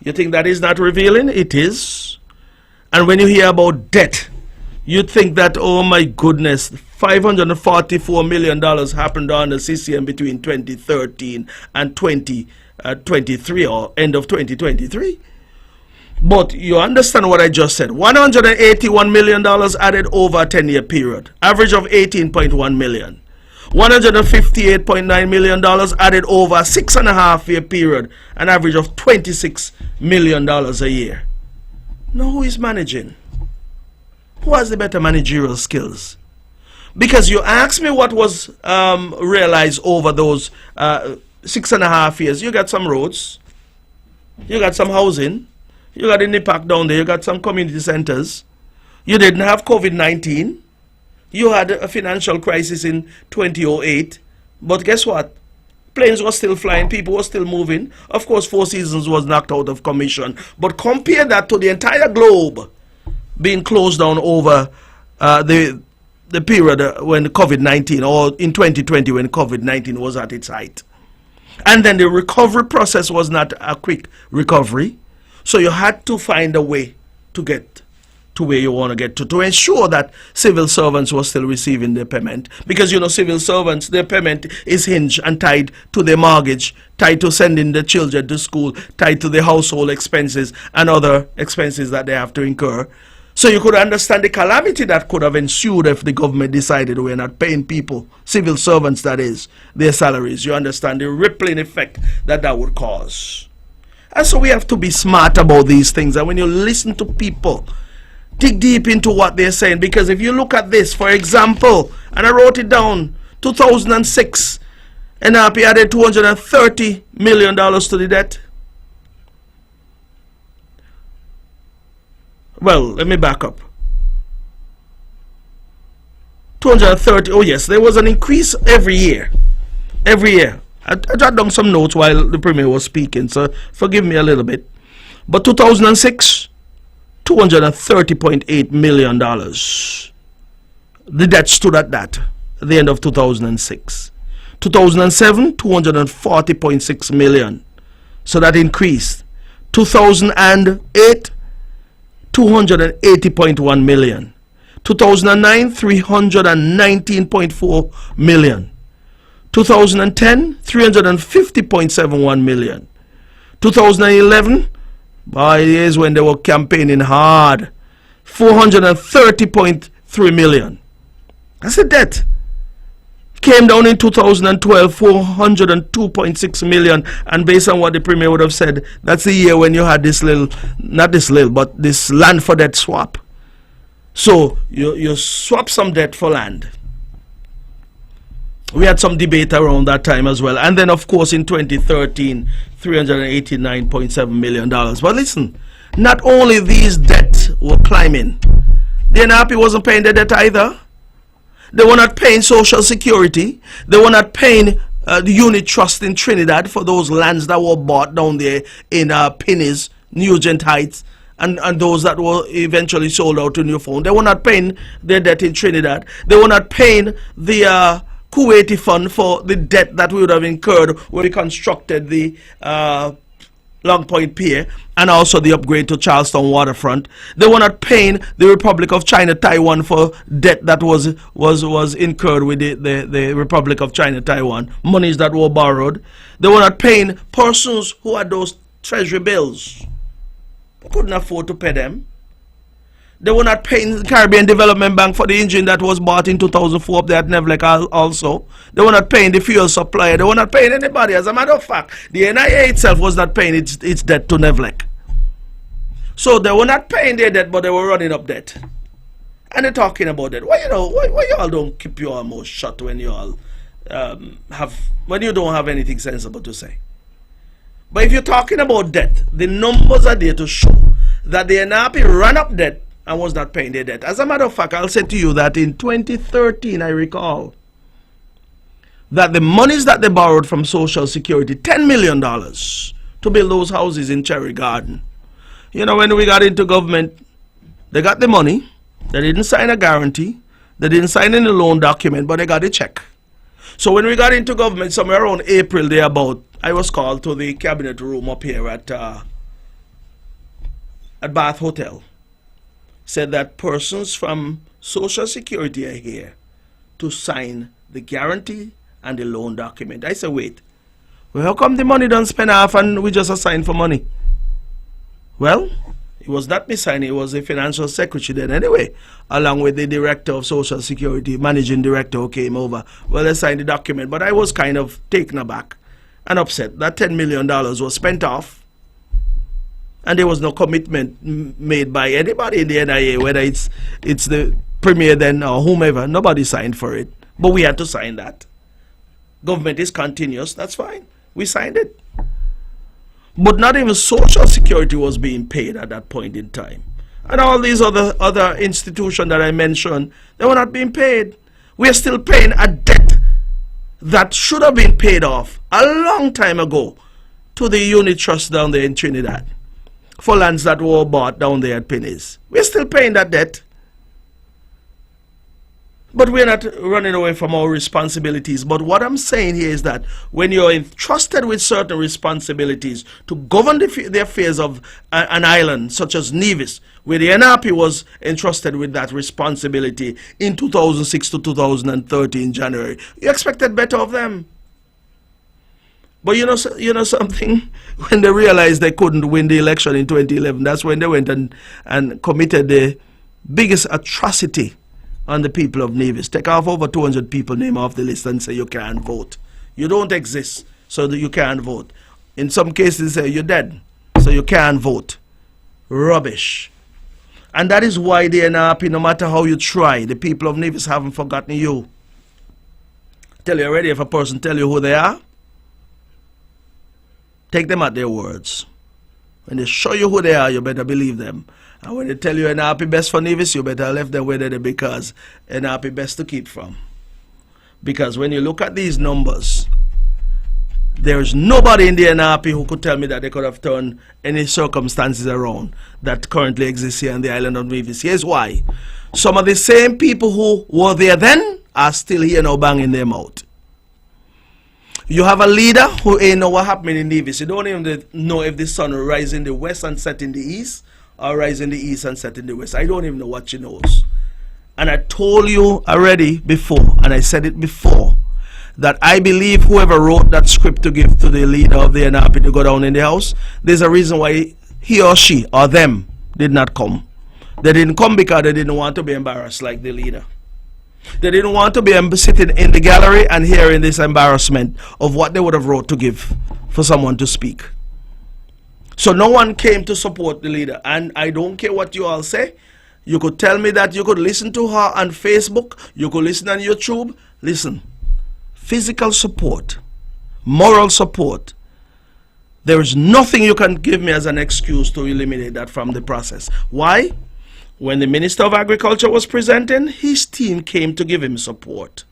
You think that is not revealing? It is. And when you hear about debt, you think that, oh my goodness, $544 million happened on the CCM between 2013 and 2023 or end of 2023. But you understand what I just said. $181 million added over a 10-year period, average of 18.1 million. $158.9 million added over a 6.5-year period, an average of $26 million a year. Now who is managing? Who has the better managerial skills? Because you asked me what was realized over those 6.5 years. You got some roads, you got some housing, you got the NIPAC down there, you got some community centers. You didn't have COVID-19. You had a financial crisis in 2008. But guess what? Planes were still flying, people were still moving. Of course, Four Seasons was knocked out of commission. But compare that to the entire globe being closed down over the period when COVID-19, or in 2020 when COVID-19 was at its height. And then the recovery process was not a quick recovery. So you had to find a way to get to where you want to get to ensure that civil servants were still receiving their payment. Because, you know, civil servants, their payment is hinged and tied to their mortgage, tied to sending the children to school, tied to the household expenses and other expenses that they have to incur. So you could understand the calamity that could have ensued if the government decided we're not paying people, civil servants that is, their salaries. You understand the rippling effect that that would cause. And so we have to be smart about these things. And when you listen to people, dig deep into what they're saying. Because if you look at this, for example, and I wrote it down, 2006, NRP added $230 million to the debt. Well, let me back up. 230, oh yes, there was an increase every year. Every year. I jotted down some notes while the Premier was speaking, so forgive me a little bit. But 2006, $230.8 million. The debt stood at that at the end of 2006. 2007, $240.6 million. So that increased. 2008, $280.1 million. 2009, $319.4 million. 2010, $350.71 million. 2011, by the years when they were campaigning hard, $430.3 million. That's the debt. Came down in 2012, $402.6 million, and based on what the Premier would have said, that's the year when you had this little, not this little, but this land for debt swap. So you swap some debt for land. We had some debate around that time as well. And then, of course, in 2013, $389.7 million. But listen, not only these debts were climbing, the NRP wasn't paying the debt either. They were not paying Social Security. They were not paying the unit trust in Trinidad for those lands that were bought down there in Pennies, Nugent Heights, and those that were eventually sold out to Newfoundland. They were not paying their debt in Trinidad. They were not paying the Kuwaiti fund for the debt that we would have incurred when we constructed the Long Point Pier and also the upgrade to Charlestown waterfront. They were not paying the Republic of China Taiwan for debt that was incurred with the Republic of China Taiwan, monies that were borrowed. They were not paying persons who had those treasury bills. They couldn't afford to pay them. They were not paying the Caribbean Development Bank for the engine that was bought in 2004 up there at Nevlec also. They were not paying the fuel supplier. They were not paying anybody. As a matter of fact, the NIA itself was not paying its debt to Nevlec. So they were not paying their debt, but they were running up debt. And they're talking about that. Why you all don't keep your mouth shut when you all when you don't have anything sensible to say? But if you're talking about debt, the numbers are there to show that the NRP ran up debt and was not paying their debt. As a matter of fact, I'll say to you that in 2013, I recall that the monies that they borrowed from Social Security, $10 million to build those houses in Cherry Garden. You know, when we got into government, they got the money, they didn't sign a guarantee, they didn't sign any loan document, but they got a check. So when we got into government, somewhere around April, I was called to the cabinet room up here at Bath Hotel. Said that persons from Social Security are here to sign the guarantee and the loan document. I said, wait, well, how come the money don't spend half and we just assign for money? Well, it was not me signing, it was the financial secretary then anyway, along with the director of Social Security, managing director who came over. Well, they signed the document, but I was kind of taken aback and upset that $10 million was spent off, and there was no commitment made by anybody in the NIA, whether it's the premier then or whomever. Nobody signed for it, but we had to sign that. Government is continuous, that's fine. We signed it. But not even Social Security was being paid at that point in time. And all these other institutions that I mentioned, they were not being paid. We are still paying a debt that should have been paid off a long time ago to the unit trust down there in Trinidad for lands that were bought down there at Pennies. We're still paying that debt. But we're not running away from our responsibilities. But what I'm saying here is that when you're entrusted with certain responsibilities to govern the affairs of an island such as Nevis, where the NRP was entrusted with that responsibility in 2006 to 2013 January, you expected better of them. But you know something? When they realized they couldn't win the election in 2011, that's when they went and committed the biggest atrocity on the people of Nevis. Take off over 200 people, name off the list, and say you can't vote. You don't exist, so that you can't vote. In some cases, say you're dead, so you can't vote. Rubbish. And that is why the NRP, no matter how you try, the people of Nevis haven't forgotten you. Tell you already, if a person tell you who they are, take them at their words. When they show you who they are, you better believe them. And when they tell you NRP best for Nevis, you better left them where they're because NRP best to keep from. Because when you look at these numbers, there's nobody in the NRP who could tell me that they could have turned any circumstances around that currently exist here on the island of Nevis. Here's why. Some of the same people who were there then are still here now banging them out. You have a leader who ain't know what happened in Nevis. You don't even know if the sun will rise in the west and set in the east, or rise in the east and set in the west. I don't even know what she knows. And I told you already before, and I said it before, that I believe whoever wrote that script to give to the leader of the NRP to go down in the house, there's a reason why he or she or them did not come. They didn't come because they didn't want to be embarrassed like the leader. They didn't want to be sitting in the gallery and hearing this embarrassment of what they would have wrote to give for someone to speak. So no one came to support the leader. And I don't care what you all say. You could tell me that you could listen to her on Facebook. You could listen on YouTube. Listen. Physical support. Moral support. There is nothing you can give me as an excuse to eliminate that from the process. Why? When the Minister of Agriculture was presenting, his team came to give him support.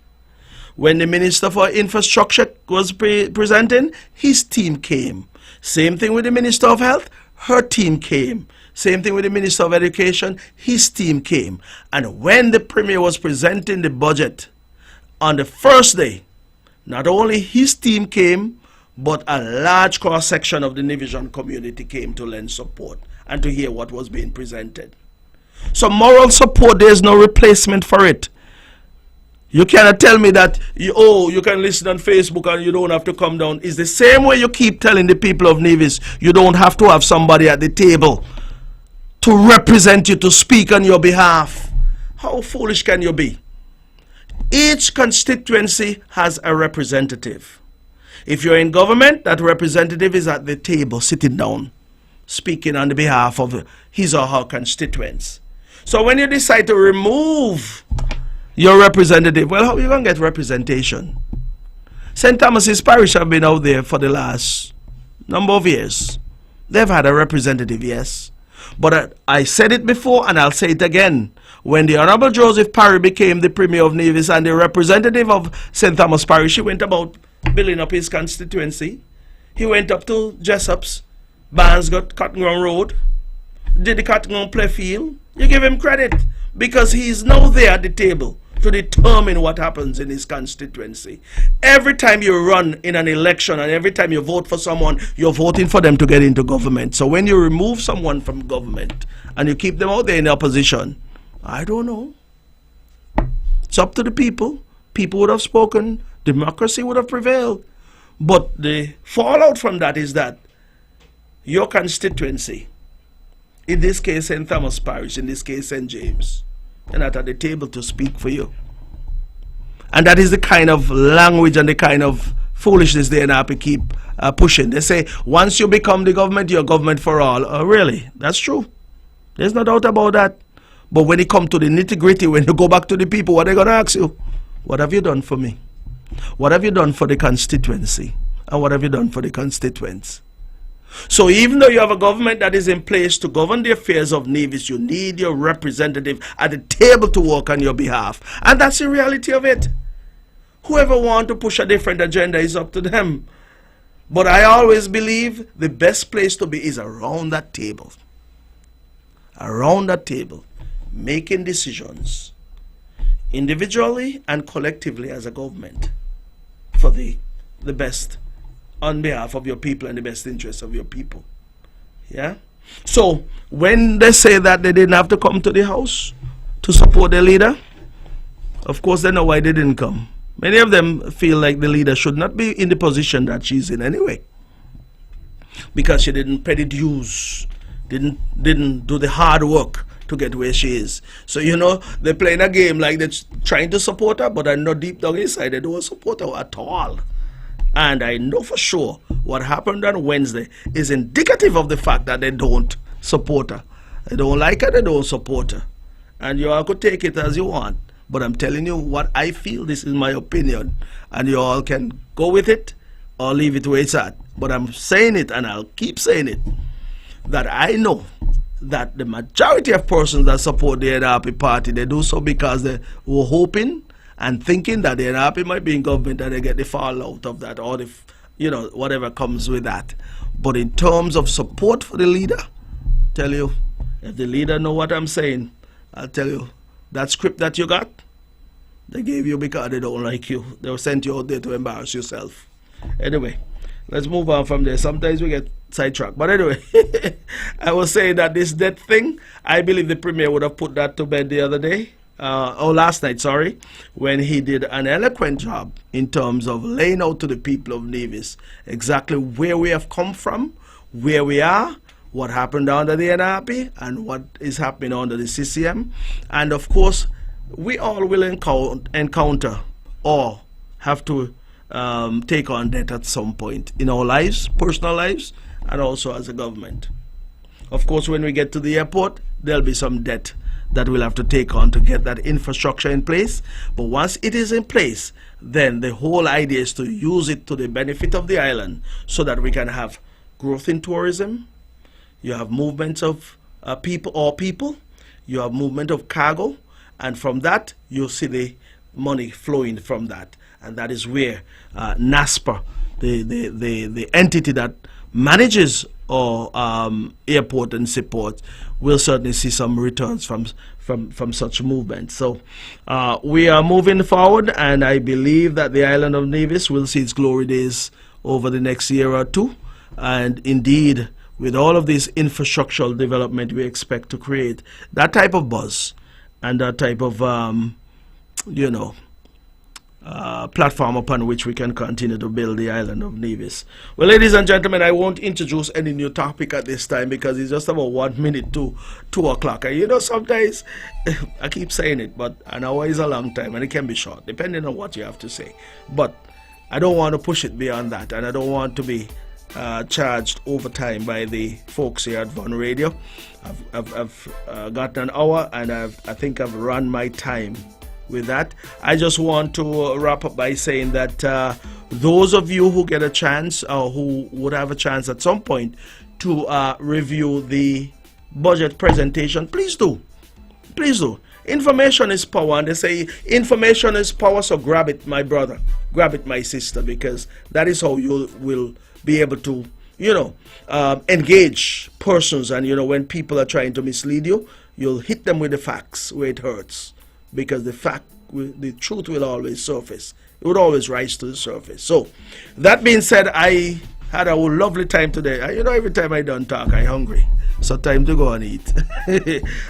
When the Minister for Infrastructure was presenting, his team came. Same thing with the Minister of Health, her team came. Same thing with the Minister of Education, his team came. And when the Premier was presenting the budget on the first day, not only his team came, but a large cross-section of the Nevisian community came to lend support and to hear what was being presented. So moral support, there's no replacement for it. You cannot tell me that, you can listen on Facebook and you don't have to come down. It's the same way you keep telling the people of Nevis, you don't have to have somebody at the table to represent you, to speak on your behalf. How foolish can you be? Each constituency has a representative. If you're in government, that representative is at the table, sitting down, speaking on the behalf of his or her constituents. So when you decide to remove your representative, well, how are you going to get representation? St. Thomas's Parish have been out there for the last number of years. They've had a representative, yes. But I said it before and I'll say it again. When the Honourable Joseph Parry became the Premier of Nevis and the representative of St. Thomas Parish, he went about building up his constituency. He went up to Jessop's, Barnes got Cotton Ground Road, did the Cotton Ground play field. You give him credit because he's now there at the table to determine what happens in his constituency. Every time you run in an election and every time you vote for someone, you're voting for them to get into government. So when you remove someone from government and you keep them out there in the opposition, I don't know. It's up to the people. people would have spoken, democracy would have prevailed. But the fallout from that is that your constituency, in this case St. Thomas Parish, in this case St. James, are not at the table to speak for you. And that is the kind of language and the kind of foolishness the NRP keep pushing. They say, once you become the government, you're government for all. Really? That's true. There's no doubt about that. But when it comes to the nitty-gritty, when you go back to the people, what are they going to ask you? What have you done for me? What have you done for the constituency? And what have you done for the constituents? So even though you have a government that is in place to govern the affairs of Nevis, you need your representative at the table to work on your behalf. And that's the reality of it. Whoever wants to push a different agenda is up to them. But I always believe the best place to be is around that table. Around that table, making decisions individually and collectively as a government for the best on behalf of your people and the best interests of your people. Yeah? So when they say that they didn't have to come to the house to support their leader, of course they know why they didn't come. Many of them feel like the leader should not be in the position that she's in anyway, because she didn't pay the dues, didn't do the hard work to get where she is. So, you know, they're playing a game like they're trying to support her, but I know deep down inside they don't support her at all. And I know for sure what happened on Wednesday is indicative of the fact that they don't support her. They don't like her, they don't support her. And you all could take it as you want. But I'm telling you what I feel. This is my opinion. And you all can go with it or leave it where it's at. But I'm saying it, and I'll keep saying it, that I know that the majority of persons that support the NRP party, they do so because they were hoping and thinking that the NRP might be in government and they get the fallout of that, or the, you know, whatever comes with that. But in terms of support for the leader, tell you, if the leader know what I'm saying, I'll tell you, that script that you got, they gave you because they don't like you. They will send you out there to embarrass yourself. Anyway, let's move on from there. Sometimes we get sidetracked. But anyway, I was saying that this debt thing, I believe the Premier would have put that to bed the other day. Last night, sorry, when he did an eloquent job in terms of laying out to the people of Nevis exactly where we have come from, where we are, what happened under the NRP, and what is happening under the CCM. And of course, we all will encounter or have to take on debt at some point in our lives, personal lives, and also as a government. Of course, when we get to the airport, there'll be some debt that we'll have to take on to get that infrastructure in place. But once it is in place, then the whole idea is to use it to the benefit of the island so that we can have growth in tourism. You have movements of people, you have movement of cargo, and from that, you'll see the money flowing from that. And that is where NASPA, the entity that manages our airport and seaport, will certainly see some returns from such movement. So we are moving forward, and I believe that the island of Nevis will see its glory days over the next year or two. And indeed, with all of this infrastructural development we expect to create, that type of buzz and that type of, platform upon which we can continue to build the island of Nevis. Well, ladies and gentlemen, I won't introduce any new topic at this time because it's just about 1 minute to 2 o'clock. And you know, sometimes, I keep saying it, but an hour is a long time and it can be short, depending on what you have to say. But I don't want to push it beyond that, and I don't want to be charged overtime by the folks here at Von Radio. I've got an hour, and I think I've run my time with that. I just want to wrap up by saying that those of you who get a chance, or who would have a chance at some point to review the budget presentation, please do. Please do. Information is power, and they say information is power, so grab it, my brother. Grab it, my sister, because that is how you will be able to, engage persons. And, when people are trying to mislead you, you'll hit them with the facts where it hurts, because the truth will always surface. It would always rise to the surface. So, that being said, I had a lovely time today. Every time I don't talk, I'm hungry. So time to go and eat.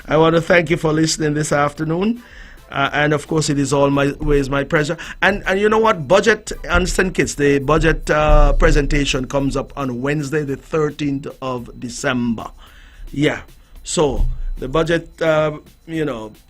I want to thank you for listening this afternoon. And of course, it is always my pleasure. And you know what? Budget and St. Kitts, the budget presentation comes up on Wednesday, the 13th of December. Yeah. So the budget,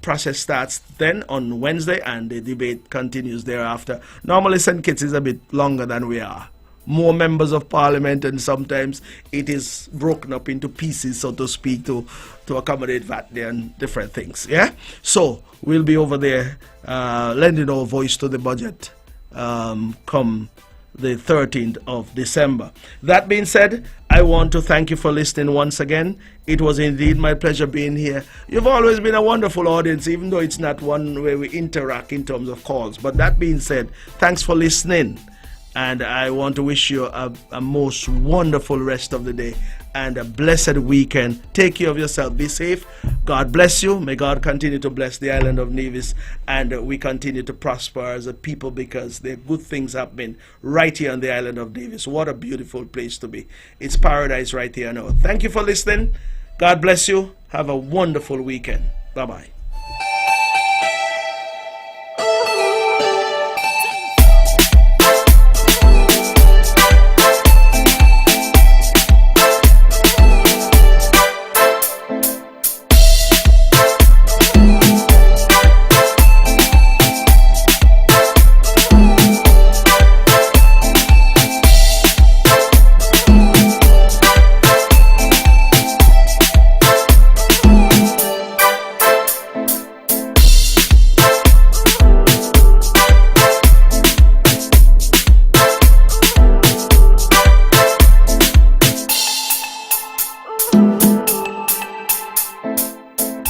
process starts then on Wednesday, and the debate continues thereafter. Normally, St. Kitts is a bit longer than we are. More members of parliament, and sometimes it is broken up into pieces, so to speak, to accommodate that and different things. Yeah, so we'll be over there lending our voice to the budget come the 13th of December. That being said, I want to thank you for listening once again. It was indeed my pleasure being here. You've always been a wonderful audience, even though it's not one where we interact in terms of calls. But that being said, thanks for listening. And I want to wish you a most wonderful rest of the day and a blessed weekend. Take care of yourself. Be safe. God bless you. May God continue to bless the island of Nevis, and we continue to prosper as a people, because there are good things happening right here on the island of Nevis. What a beautiful place to be. It's paradise right here now. Thank you for listening. God bless you. Have a wonderful weekend. Bye-bye.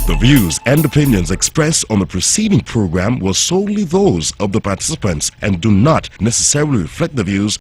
The views and opinions expressed on the preceding program were solely those of the participants and do not necessarily reflect the views